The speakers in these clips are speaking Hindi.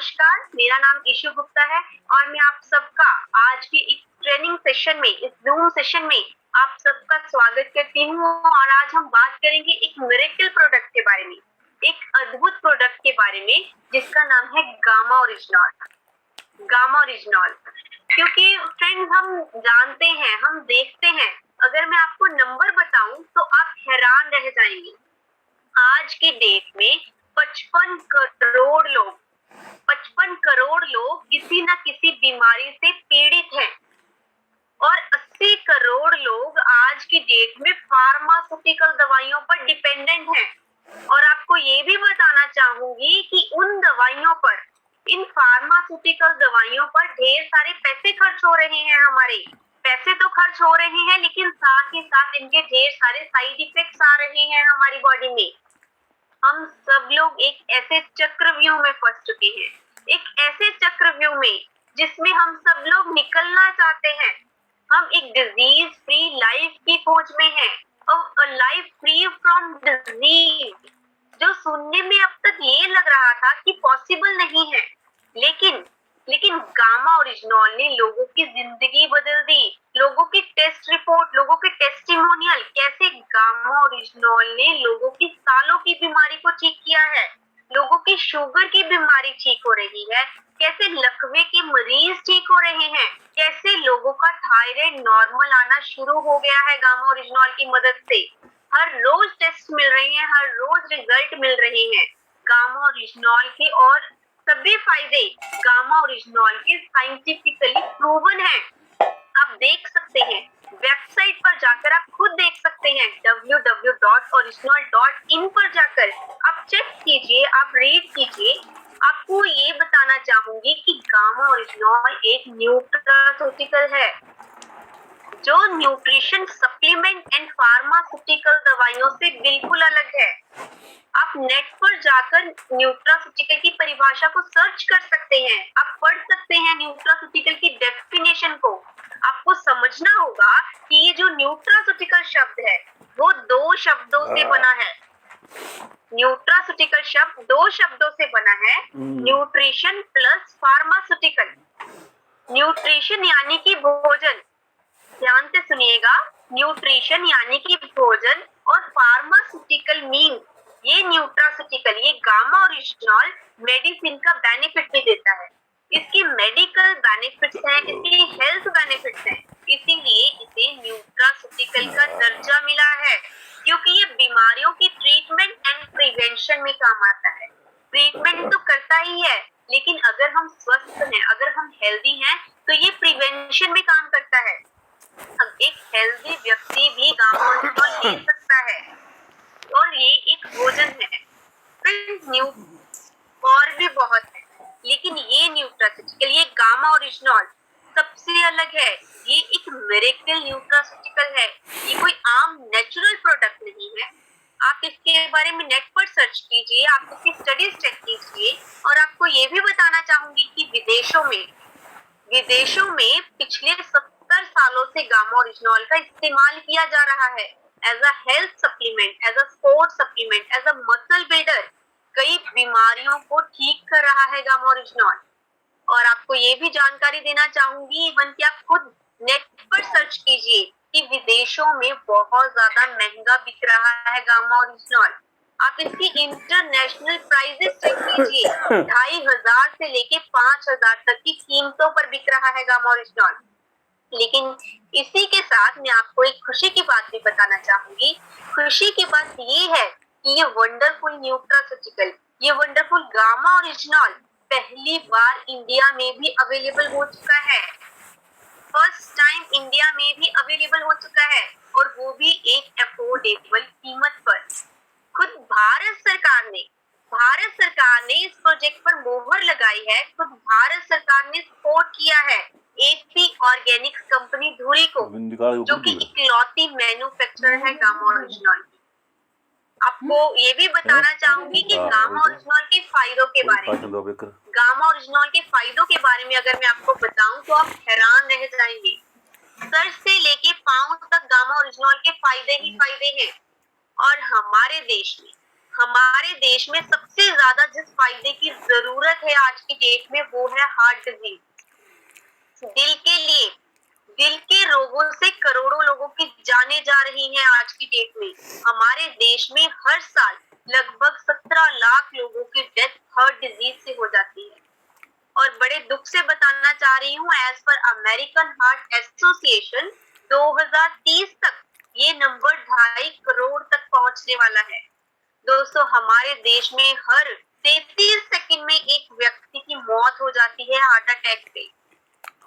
नमस्कार, मेरा नाम ईशु गुप्ता है और मैं आप सबका आज के इस ट्रेनिंग सेशन में, इस ज़ूम सेशन में आप सबका स्वागत करती हूँ। और आज हम बात करेंगे एक मिरेकल प्रोडक्ट के बारे में, एक अद्भुत प्रोडक्ट के बारे में जिसका नाम है गामा ओरिजिनॉल। गामा ओरिजिनॉल, क्योंकि फ्रेंड्स हम जानते हैं, हम देखते हैं, अगर मैं आपको नंबर बताऊं तो आप हैरान रह जाएंगे। आज की डेट में 55 करोड़ लोग किसी न किसी बीमारी से पीड़ित हैं और 80 करोड़ लोग आज की डेट में फार्मास्यूटिकल दवाइयों पर डिपेंडेंट हैं। और आपको ये भी बताना चाहूंगी कि उन दवाइयों पर, इन फार्मास्यूटिकल दवाइयों पर ढेर सारे पैसे खर्च हो रहे हैं। हमारे पैसे तो खर्च हो रहे हैं, लेकिन साथ ही साथ इनके ढेर सारे साइड इफेक्ट्स आ रहे हैं हमारी बॉडी में। हम सब लोग एक ऐसे चक्रव्यूह में फंस चुके हैं, एक ऐसे चक्रव्यूह में जिसमें हम सब लोग निकलना चाहते हैं। हम एक डिजीज फ्री लाइफ की खोज में हैं, लाइफ फ्री फ्रॉम डिजीज, जो सुनने में अब तक ये लग रहा था कि पॉसिबल नहीं है, लेकिन गामा ओरिजिनॉल ने लोगों की जिंदगी बदल दी। लोगों की टेस्ट रिपोर्ट, लोगों के टेस्टिमोनियल, कैसे गामा ओरिजिनॉल ने लोगों की सालों की बीमारी को ठीक किया है। लोगों की शुगर की बीमारी ठीक हो रही है, कैसे लकवे के मरीज ठीक हो रहे हैं, कैसे लोगों का थायराइड नॉर्मल आना शुरू हो गया है गामा ओरिजिनॉल की मदद से। हर रोज टेस्ट मिल रहे हैं, हर रोज रिजल्ट मिल रहे हैं गामा ओरिजिनॉल के। और सभी फायदे गामा ओरिजिनॉल के साइंटिफिकली प्रूवन है। आप देख सकते हैं, वेबसाइट पर जाकर आप खुद देख सकते हैं, www.original.in पर जाकर आप चेक कीजिए, आप रीड कीजिए। आपको ये बताना चाहूंगी कि गामा ओरिजिनॉल एक न्यूट्रास्यूटिकल है जो न्यूट्रिशन सप्लीमेंट एंड फार्मास्यूटिकल दवाइयों से बिल्कुल अलग है। आप नेट पर जाकर न्यूट्रास्यूटिकल की परिभाषा को सर्च कर सकते हैं, आप पढ़ सकते हैं न्यूट्रास्यूटिकल की डेफिनेशन को। आपको समझना होगा कि ये जो न्यूट्रास्यूटिकल शब्द है वो दो शब्दों से बना है। न्यूट्रास्यूटिकल शब्द दो शब्दों से बना है, न्यूट्रिशन प्लस फार्मास्यूटिकल। न्यूट्रिशन यानी कि भोजन, ध्यान से सुनिएगा, न्यूट्रिशन यानी कि भोजन, और फार्मास्यूटिकल मीन ये न्यूट्रास्यूटिकल, ये गामा ओरिजिनॉल मेडिसिन का बेनिफिट भी देता है। इसकी मेडिकल बेनिफिट्स हैं, इसकी हेल्थ बेनिफिट्स हैं, इसीलिए इसे न्यूट्रास्यूटिकल का दर्जा मिला है, क्योंकि ये बीमारियों की ट्रीटमेंट एंड प्रिवेंशन में काम आता है। ट्रीटमेंट तो करता ही है, लेकिन अगर हम स्वस्थ हैं, अगर हम हेल्दी हैं, तो ये प्रिवेंशन में काम करता है। अब एक हेल्दी व्यक्ति भी गामा ओरिजिनॉल ले सकता है और ये एक भोजन है। और भी बहुत है, लेकिन ये न्यूट्रास्यूटिकल, ये गामा ओरिजिनॉल सबसे अलग है। ये एक मिरेकल न्यूट्रास्यूटिकल है, ये कोई आम नेचुरल प्रोडक्ट नहीं है। आप इसके बारे में नेट पर सर्च कीजिए, आप इसकी स्टडीज चेक कीजिए। और आपको ये भी बताना चाहूंगी कि विदेशों में पिछले 70 सालों से गामा ओरिजिनॉल का इस्तेमाल किया जा रहा है as a health supplement, as a sport supplement, as a muscle builder. कई बीमारियों को ठीक कर रहा है गामा ओरिजिनॉल। और आपको ये भी जानकारी देना चाहूंगी, इवन कि आप खुद नेट पर सर्च कीजिए कि विदेशों में बहुत ज्यादा महंगा बिक रहा है गामा ओरिजिनॉल। आप इसकी इंटरनेशनल प्राइसेस चेक कीजिए, 2500 से लेके 5000 तक की कीमतों पर बिक रहा है गामा ओरिजिनॉल। लेकिन इसी के साथ मैं आपको एक खुशी की बात भी बताना चाहूंगी। खुशी की बात ये है कि ये वंडरफुल न्यूट्रास्यूटिकल, ये वंडरफुल गामा ओरिजिनॉल पहली बार इंडिया में भी अवेलेबल हो चुका है। फर्स्ट टाइम इंडिया में भी अवेलेबल हो चुका है, और वो भी एक अफोर्डेबल कीमत पर। खुद भारत सरकार ने इस प्रोजेक्ट पर मोहर लगाई है, खुद भारत सरकार ने सपोर्ट किया है एपी ऑर्गेनिक्स कंपनी धुरी को, जो कि इकलौती मैन्युफैक्चरर है गामा ओरिजिनॉल की। आपको ये भी बताना चाहूंगी कि गामा ओरिजिनॉल के फायदों के बारे में, गामा ओरिजिनॉल के फायदों के बारे में अगर मैं आपको बताऊं तो आप हैरान रह जाएंगे। सर से लेके पांव तक गामा ओरिजिनॉल के फायदे ही फायदे हैं। और हमारे देश में हमारे देश में सबसे ज्यादा जिस फायदे की जरूरत है आज की डेट में वो है हार्ट डिजीज। दिल के लिए, दिल के रोगों से करोड़ों लोगों की जानें जा रही हैं आज की डेट में। हमारे देश में हर साल लगभग 17 लाख लोगों की डेथ हार्ट डिजीज से हो जाती है। और बड़े दुख से बताना चाह रही हूँ, as per American heart association 2030 तक ये नंबर 2.5 करोड़ तक पहुंचने वाला है। दोस्तों, हमारे देश में हर 33 सेकंड में एक व्यक्ति की मौत हो जाती है हार्ट अटैक से।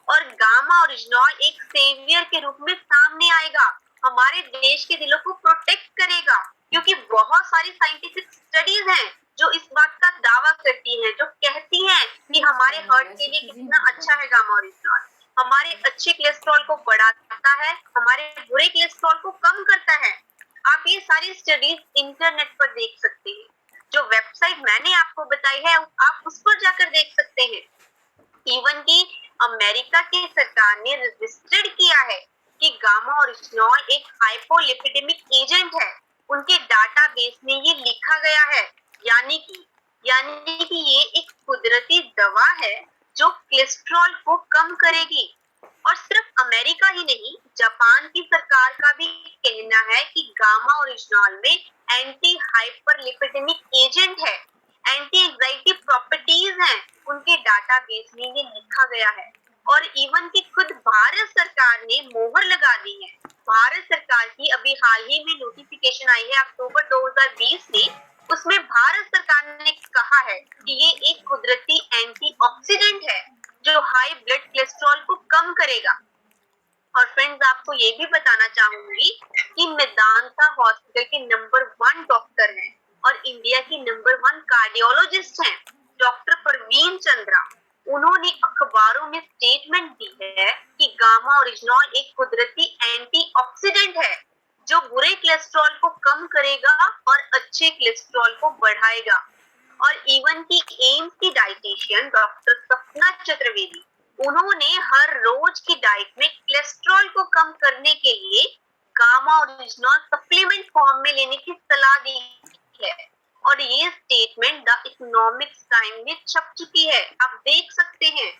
और गामा ओरिजिनॉल एक सेवियर के रूप में सामने आएगा, हमारे देश के दिलों को प्रोटेक्ट करेगा, क्योंकि बहुत सारी साइंटिफिक स्टडीज हैं जो इस बात का दावा करती हैं, जो कहती हैं कि हमारे हार्ट के लिए कितना अच्छा है गामा ओरिजिनॉल। हमारे अच्छे कोलेस्ट्रॉल को बढ़ाता है, हमारे बुरे कोलेस्ट्रॉल को कम करता है। आप ये सारी स्टडीज इंटरनेट पर देख सकते हैं। जो वेबसाइट मैंने आपको बताई है आप उस पर जाकर देख सकते हैं। इवन की अमेरिका की सरकार ने रजिस्टर्ड किया है कि गामा ओरिजिनॉल एक हाइपोलिपिडेमिक एजेंट है। उनके डाटाबेस में ये लिखा गया है, यानी कि ये एक कुदरती दवा है जो कोलेस्ट्रॉल को कम करेगी। और सिर्फ अमेरिका ही नहीं, जापान की सरकार का भी कहना है कि गामा ओरिजिनॉल में एंटी हाइपरलिपिडेमिक एजेंट है, एंटी एंजाइटी प्रॉपर्टीज हैं, उनके डाटाबेस में ये लिखा गया है। और इवन की खुद भारत सरकार ने मोहर लगा दी है। भारत सरकार की अभी हाल ही में नोटिफिकेशन आई है अक्टूबर 2020 से, उसमें भारत सरकार ने कहा है कि ये एक कुदरती एंटीऑक्सीडेंट है जो हाई ब्लड कोलेस्ट्रॉल को कम करेगा। और फ्रेंड्स, आपको ये भी बताना चाहूंगी कि मेदांता हॉस्पिटल के नंबर 1 डॉक्टर हैं और इंडिया की नंबर 1 कार्डियोलॉजिस्ट हैं, डॉक्टर परवीन चंद्रा। उन्होंने अखबारों में स्टेटमेंट दी है कि गामा ओरिजिनॉल एक कुदरती एंटीऑक्सीडेंट है जो बुरे कोलेस्ट्रॉल को कम करेगा और अच्छे कोलेस्ट्रॉल को बढ़ाएगा। और इवन की एम्स की डाइटिशियन डॉक्टर सपना चतुर्वेदी, उन्होंने हर रोज की डाइट में कोलेस्ट्रॉल को कम करने के लिए गामा ओरिजिनॉल सप्लीमेंट फॉर्म में लेने की सलाह दी है। और ये स्टेटमेंट द इकोनॉमिक्स टाइम में छप चुकी है, आप देख सकते हैं।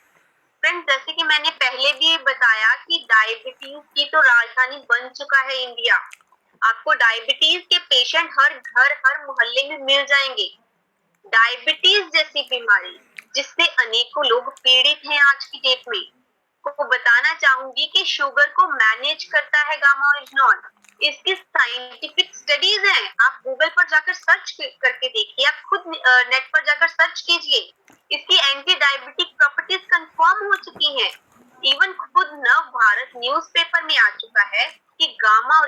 फ्रेंड्स, जैसे कि मैंने पहले भी बताया कि डायबिटीज की तो राजधानी बन चुका है इंडिया। आपको डायबिटीज के पेशेंट हर घर हर मोहल्ले में मिल जाएंगे। डायबिटीज जैसी बीमारी जिससे अनेकों लोग पीड़ित हैं आज की डेट में, को बताना चाहूंगी कि शुगर को मैनेज करता है गामा ओरिजिनॉल। इसकी साइंटिफिक स्टडीज हैं, आप गूगल पर जाकर सर्च करके देखिए, आप खुद नेट पर जाकर सर्च कीजिए। इसकी एंटी डायबिटिक प्रॉपर्टीज कंफर्म हो चुकी हैं। इवन खुद नव भारत न्यूज़पेपर में आ चुका है कि गामा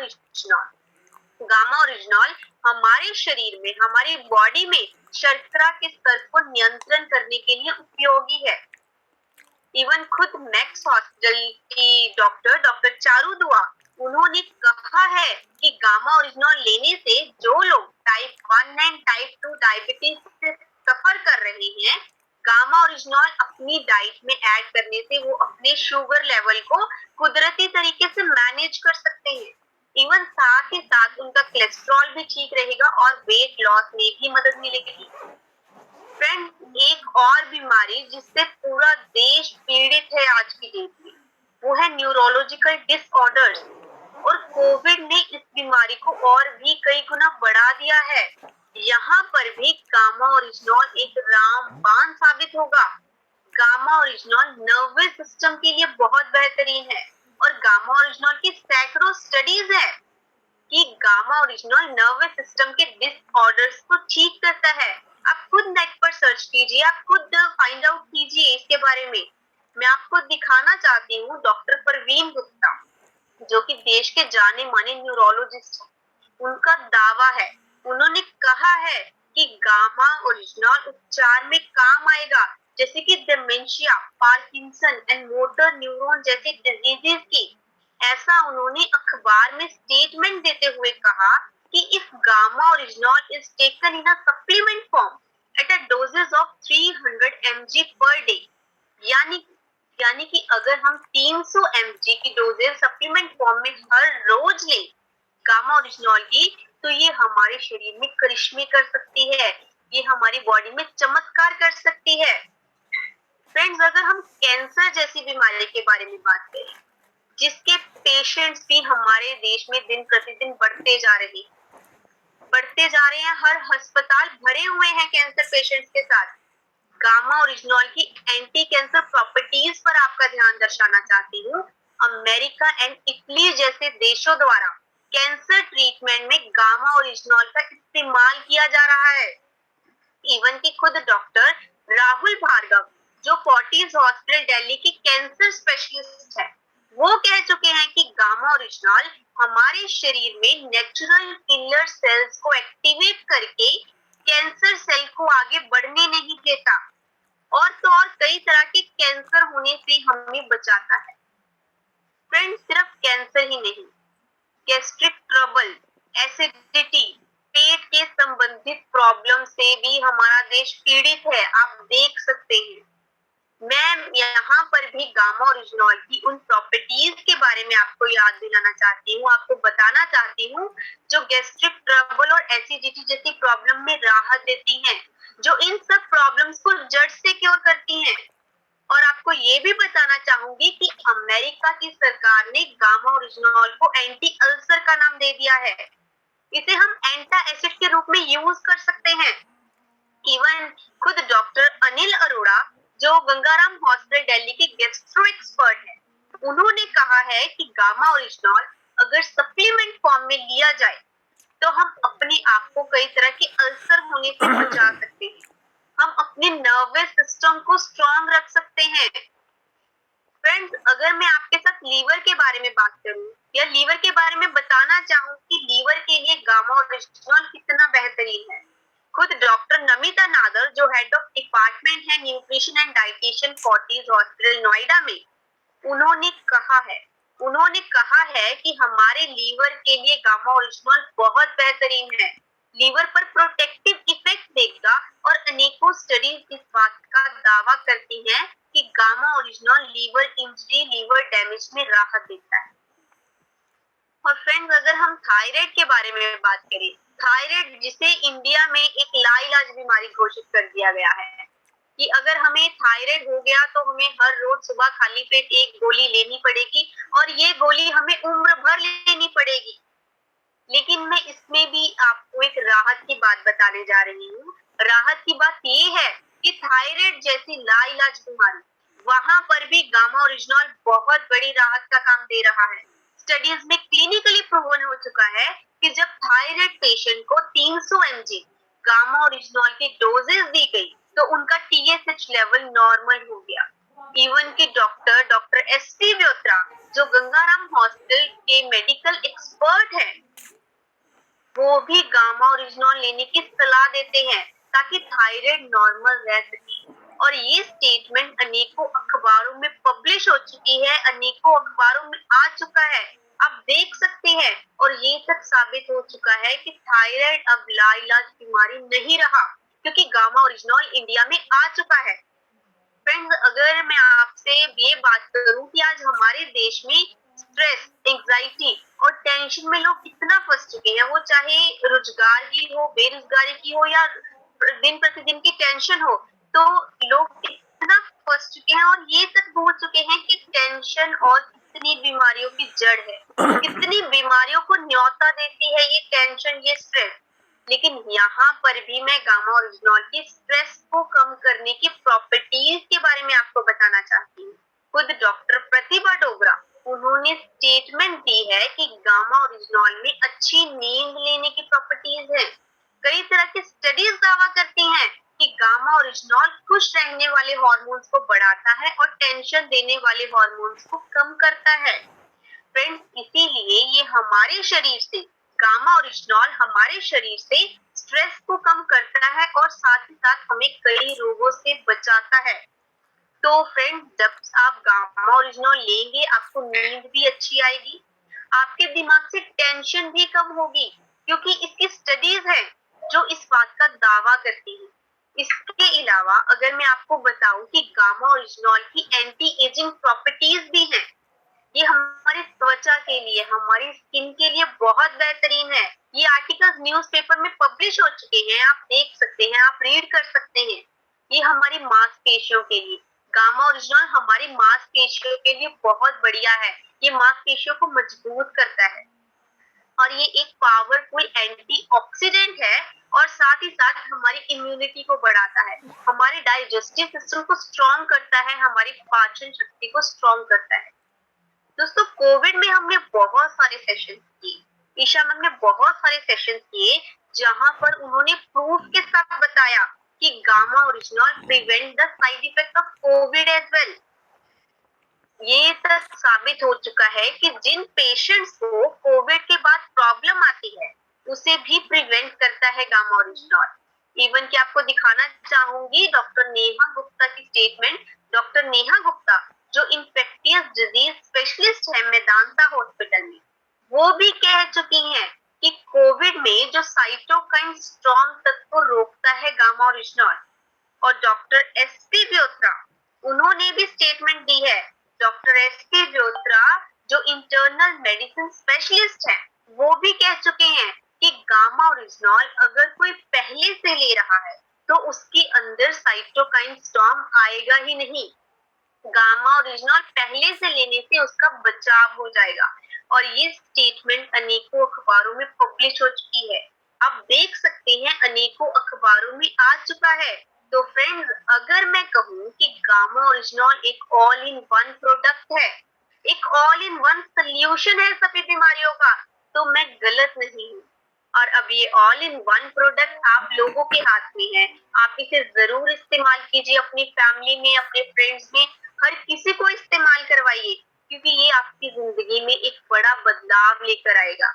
ओरिजिनॉल हमारे शरीर में, हमारी बॉडी में शर्करा के स्तर को नियंत्रण करने के लिए उपयोगी है। इवन खुद मैक्स हॉस्पिटल की डॉक्टर चारू दुआ, उन्होंने कहा है कि गामा ओरिजिनॉल लेने से जो लोग टाइप 1 एंड टाइप 2 डायबिटीज से सफर कर रहे हैं, गामा ओरिजिनॉल अपनी डाइट में ऐड करने से वो अपने शुगर लेवल को कुदरती तरीके से मैनेज कर सकते हैं। इवन साथ ही साथ उनका कोलेस्ट्रॉल भी ठीक रहेगा और वेट लॉस में भी मदद मिलेगी। फ्रेंड, एक और बीमारी जिससे पूरा देश पीड़ित है आज की डेट में, वो है न्यूरोलॉजिकल डिसऑर्डर्स। और कोविड ने इस बीमारी को और भी कई गुना बढ़ा दिया है। यहाँ पर भी गामा ओरिजिनॉल एक रामबाण साबित होगा। गामा ओरिजिनॉल नर्वस सिस्टम के लिए बहुत बेहतरीन है और गामा ओरिजिनॉल की सैकड़ों स्टडीज है कि गामा ओरिजिनॉल नर्वस सिस्टम के डिसऑर्डर्स को ठीक करता है। आप खुद नेट पर सर्च कीजिए, आप खुद फाइंड आउट कीजिए इसके बारे में। मैं आपको दिखाना चाहती हूँ डॉक्टर परवीन गुप्ता, जो कि देश के जाने माने न्यूरोलॉजिस्ट हैं। उनका दावा है, उन्होंने कहा है कि गामा ओरिजिनॉल उपचार में काम आएगा, जैसे कि dementia, Parkinson and motor neuron जैसे डिजीजेस की। ऐसा उन्होंने अखबार में स्टेटमेंट देते हुए कहा कि if gamma oryzanol is taken in a supplement form at a doses of 300 mg per day, यानी कि अगर हम 300 mg की डोजेस सप्लीमेंट फॉर्म में हर रोज लें गामा ओरिजिनॉल की, तो ये हमारे शरीर में करिश्मे कर सकती है, ये हमारी बॉडी में चमत्कार कर सकती है। फ्रेंड्स, अगर हम कैंसर जैसी बीमारी के बारे में बात करें, जिसके पेशेंट्स भी हमारे देश में दिन प्रतिदिन बढ़ते जा रहे हैं, हर अस्पताल भरे हुए हैं कैंसर पेशेंट्स के साथ। गामा ओरिजिनॉल की एंटी कैंसर प्रॉपर्टीज पर आपका ध्यान दर्शाना चाहती हूँ। अमेरिका एंड इटली जैसे देशों द्वारा कैंसर ट्रीटमेंट में गामा ओरिजिनॉल का इस्तेमाल किया जा रहा है। इवन की खुद डॉक्टर राहुल भार्गव, जो फोर्टिस हॉस्पिटल दिल्ली की कैंसर स्पेशलिस्ट है, वो कह चुके हैं कि गामा ओरिजिनॉल हमारे शरीर में नेचुरल किलर सेल्स को एक्टिवेट करके कैंसर सेल को आगे बढ़ने नहीं देता, और तो और कई तरह के कैंसर होने से हमें बचाता है। फ्रेंड्स, सिर्फ कैंसर ही नहीं, गैस्ट्रिक ट्रबल, एसिडिटी, पेट के संबंधित प्रॉब्लम से भी हमारा देश पीड़ित है, आप देख सकते हैं। मैं यहाँ पर भी गामा ओरिजिनॉल की उन प्रॉपर्टीज के बारे में आपको याद दिलाना चाहती हूँ, आपको बताना चाहती हूँ, जो गैस्ट्रिक ट्रबल और एसिडिटी जैसी प्रॉब्लम में राहत देती हैं, जो इन सब प्रॉब्लम्स को जड़ से क्योर करती हैं। और आपको ये भी बताना चाहूंगी कि अमेरिका की सरकार ने गामा ओरिजिनॉल को एंटी अल्सर का नाम दे दिया है। इसे हम एंटा एसिड के रूप में यूज कर सकते हैं। इवन खुद डॉक्टर अनिल अरोड़ा, जो गंगाराम हॉस्पिटल दिल्ली के गैस्ट्रो एक्सपर्ट है, उन्होंने कहा है कि गामा ओरिजिनॉल अगर सप्लीमेंट फॉर्म में लिया जाए तो हम अपने आप को कई तरह के अल्सर होने से बचा सकते हैं, हम अपने नर्वस सिस्टम को स्ट्रॉन्ग रख सकते हैं। फ्रेंड्स, अगर मैं आपके साथ लीवर के बारे में बात करूं या लीवर के बारे में बताना चाहूं कि लीवर के लिए गामा ओरिजिनॉल कितना बेहतरीन है, खुद डॉक्टर नमिता नादर, जो हेड ऑफ डिपार्टमेंट है न्यूट्रिशन एंड डाइटेशन फोर्टिस हॉस्पिटल नोएडा में, उन्होंने कहा है कि हमारे लीवर के लिए गामा ओरिजिनॉल बहुत बेहतरीन है, लीवर पर प्रोटेक्टिव इफेक्ट देगा, और अनेकों स्टडीज इस बात का दावा करती हैं कि gamma oryzanol liver injury, liver damage में राहत देता है। और फ्रेंड्स, अगर हम थायराइड के बारे में बात करें, थायराइड जिसे इंडिया में एक लाइलाज बीमारी घोषित कर दिया गया है कि अगर हमें थायराइड हो गया तो हमें हर रोज सुबह खाली पेट एक गोली लेनी पड़ेगी, और ये गोली हमें उम्र भर लेनी पड़ेगी। लेकिन मैं इसमें भी आपको एक राहत की बात बताने जा रही हूँ। राहत की बात ये है कि थायराइड जैसी लाइलाज बीमारी, वहां पर भी गामा ओरिजिनॉल बहुत बड़ी राहत का काम दे रहा है। स्टडीज में क्लिनिकली प्रूवन हो चुका है कि जब थायराइड पेशेंट को 300 mg गामा ओरिजिनॉल की डोजेस दी गई तो उनका TSH लेवल नॉर्मल हो गया। इवन की डॉक्टर SP ब्योत्रा, जो गंगाराम हॉस्पिटल के मेडिकल एक्सपर्ट हैं, वो भी गामा ओरिजिनॉल लेने की सलाह देते हैं ताकि थायराइड नॉर्मल रह सके। और ये स्टेटमेंट अनेकों अखबारों में पब्लिश हो चुकी है, अनेकों अखबारों में आ चुका है, आप देख सकते हैं। और ये तक साबित हो चुका है कि थायराइड अब लाइलाज बीमारी नहीं रहा, क्योंकि गामा ओरिजिनॉल इंडिया में आ चुका है। फ्रेंड्स, अगर मैं आपसे ये बात करूं कि आज हमारे देश में स्ट्रेस, एंजाइटी और टेंशन में लोग कितना फंस चुके हैं, वो चाहे रोजगार की हो, बेरोजगारी की हो, या दिन प्रतिदिन की टेंशन हो, तो लोग इतना फंस चुके हैं और ये तक भूल चुके हैं कि टेंशन और कितनी बीमारियों की जड़ है, कितनी बीमारियों को न्योता देती है ये टेंशन, ये स्ट्रेस। लेकिन यहाँ पर भी मैं गामा ओरिजिनॉल की स्ट्रेस को कम करने की प्रॉपर्टीज के बारे में आपको बताना चाहती हूँ। खुद डॉक्टर प्रतिभा डोगरा, उन्होंने स्टेटमेंट दी है कि गामा ओरिजिनॉल में अच्छी नींद लेने की प्रॉपर्टीज है। कई तरह की स्टडीज दावा करती हैं कि गामा ओरिजिनॉल खुश रहने वाले हार्मोन्स को बढ़ाता है और टेंशन देने वाले हार्मोन्स को कम करता है। फ्रेंड्स, इसीलिए ये हमारे शरीर से, गामा ओरिजिनॉल हमारे शरीर से स्ट्रेस को कम करता है और साथ ही साथ हमें कई रोगों से बचाता है। तो फ्रेंड्स, जब आप गामा ओरिजिनॉल लेंगे, आपको नींद भी अच्छी आएगी, आपके दिमाग से टेंशन भी कम होगी, क्योंकि इसकी स्टडीज है जो इस बात का दावा करती है। इसके अलावा अगर मैं आपको बताऊं कि गामा ओरिजिनॉल की एंटी एजिंग प्रॉपर्टीज भी हैं, ये हमारी त्वचा के लिए, हमारी स्किन के लिए बहुत बेहतरीन है। ये आर्टिकल्स न्यूज़पेपर में पब्लिश हो चुके हैं, आप देख सकते हैं, आप रीड कर सकते हैं। ये हमारी मांसपेशियों के लिए, गामा ओरिजिनल हमारी मांसपेशियों के लिए बहुत बढ़िया है। ये मांसपेशियों को मजबूत करता है और ये एक पावरफुल एंटीऑक्सीडेंट है और साथ ही साथ हमारी इम्यूनिटी को बढ़ाता है, हमारे डाइजेस्टिव सिस्टम को स्ट्रॉन्ग करता है, हमारी पाचन शक्ति को स्ट्रॉन्ग करता है। दोस्तों, कोविड में हमने बहुत सारे सेशन किए, ईशा मैम ने बहुत सारे सेशन किए जहां पर उन्होंने प्रूफ के साथ बताया कि gamma original prevent the side effect of Covid as well. ये तक साबित हो चुका है कि जिन पेशेंट्स को कोविड के बाद प्रॉब्लम आती है उसे भी प्रिवेंट करता है गामा ओरिजिनल। इवन कि आपको दिखाना चाहूंगी डॉक्टर नेहा गुप्ता की स्टेटमेंट। डॉक्टर नेहा गुप्ता जो इन्फेक्टियस डिजीज स्पेशलिस्ट है मेदांता हॉस्पिटल में, वो भी कह चुकी हैं कि कोविड में जो साइटोकाइन स्ट्रॉम तत्व को रोकता है गामा ओरिजिनल। और डॉक्टर एस.पी. ब्योत्रा, उन्होंने भी स्टेटमेंट दी है। Doctor SP. ब्योत्रा जो इंटरनल मेडिसिन स्पेशलिस्ट हैं, वो भी कह चुके हैं कि गामा ओरिजिनल अगर कोई पहले से ले रहा है तो उसके अंदर साइटोकाइन स्टॉर्म आएगा ही नहीं। गामा ओरिजिनल पहले से लेने से उसका बचाव हो जाएगा और ये स्टेटमेंट अनेकों अखबारों में पब्लिश हो चुकी है। आप देख सकते हैं अनेकों अखबारों में आ चुका है। तो फ्रेंड्स, अगर मैं कहूँ कि गामा ओरिजिनल एक ऑल इन वन प्रोडक्ट है, एक ऑल इन वन सोल्यूशन है सभी बीमारियों का, तो मैं गलत नहीं हूँ। और अब ये ऑल इन वन प्रोडक्ट आप लोगों के हाथ में है। आप इसे जरूर इस्तेमाल कीजिए, अपनी फैमिली में, अपने फ्रेंड्स में, हर किसी को इस्तेमाल करवाइए, क्योंकि ये आपकी जिंदगी में एक बड़ा बदलाव लेकर आएगा।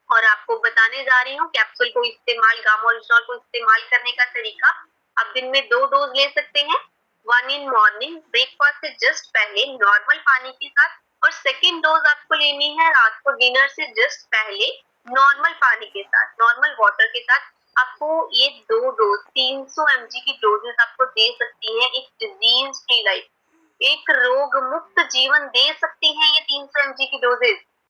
और आपको बताने जा रही हूँ कैप्सूल को इस्तेमाल, गामा ओरिजिनल को इस्तेमाल करने का तरीका। आप दिन में 2 डोज ले सकते हैं, 1 इन मॉर्निंग ब्रेकफास्ट से जस्ट पहले नॉर्मल पानी के साथ, और सेकेंड डोज आपको लेनी है रात को डिनर से जस्ट पहले नॉर्मल पानी के साथ, नॉर्मल वाटर के साथ। आपको ये 2 डोज 300 mg की डोजेस आपको दे सकती हैं एक डिजीज फ्री लाइफ, एक रोग मुक्त जीवन दे सकती हैं ये 300 mg की डोजेस।